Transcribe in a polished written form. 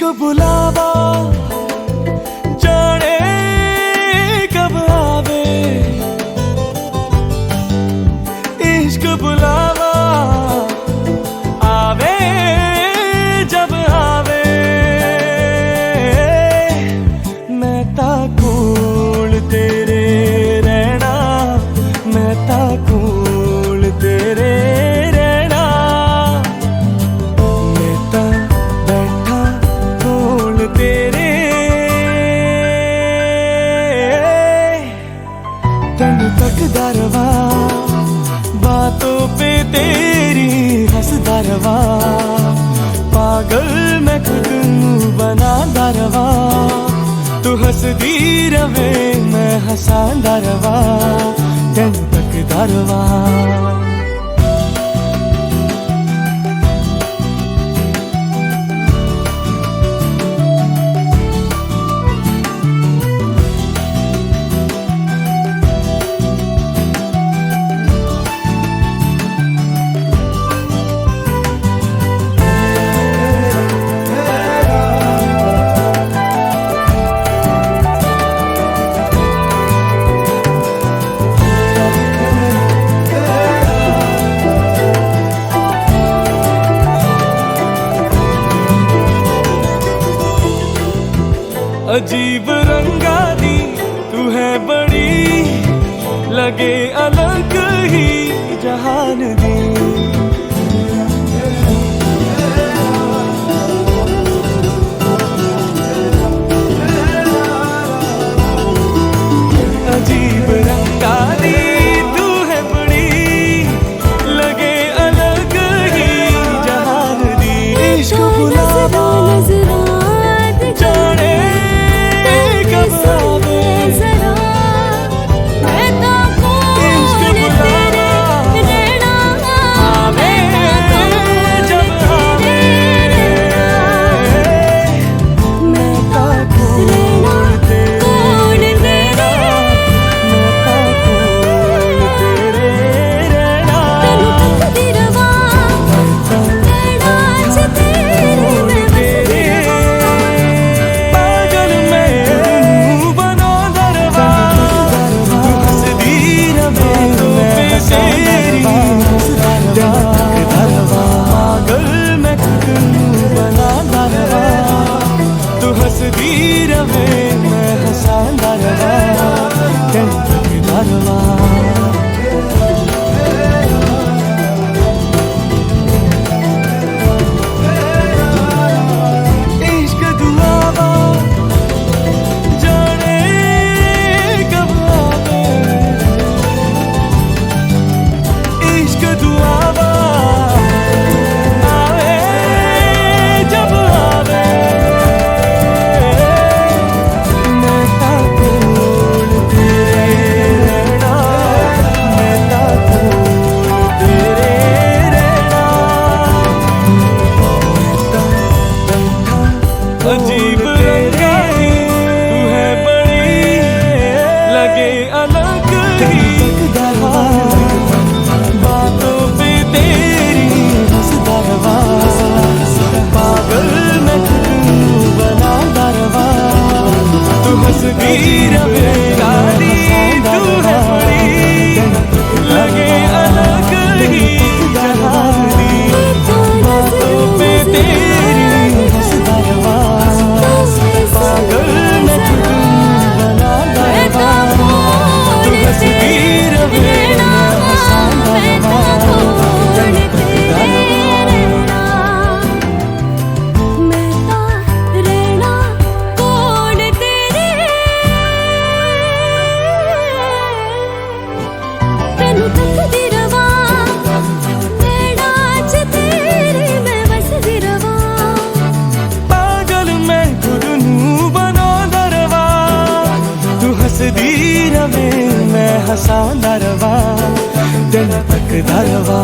इश्क बुलावा जाने कब आवे, इश्क बुलावा आवे जब आवे। मैं ताकोल तेरे रहना, मैं ताकोल तेरे रहना, मैं ता बैठा कोल तेरे। तेनू तकदा रवा बातों पे तेरी हंसदा रवा, पागल मैं खुद नू बनांदा रवा। तू हंसदी रवे मैं हंसांदा रवा, तेनू तकदा रवा। अजीब रंगा दी तू है बड़ी, लगे अलग ही जहान दी। अजीब रंगा दी तू है बड़ी, लगे अलग ही जहान दी। इश्क बुलावा जाने हंसदी रवे मैं हंसांदा रवा, तेनू तकदा रवा। इश्क दुआवा जाने कब आवे, इश्क दुआवा आवे जब आवे। अजीब रंगाई तू है बड़ी, लगे अलग ही बातों पे तेरी हंसदा रवा, पागल मैं खुद नू बनांदा रवा। तू हंसदी रवे गाली तू है बड़ी, लगे अलग ही जहान दी। बातों पे तेरी हंसदा रवा, पागल मैं खुद बनांदा रवा। तू हंसदी रवे मैं हंसांदा रवा, तेनू तकदा रवा। मैं ता रहना कोल तेरे, तेनू तकदी रवा। नैना च तेरे मैं वसदी रवा, पागल मैं खुद नू बनांदा रवा। तू हंसदी रवे मैं हंसांदा रवा, तेनू तकदा रवा।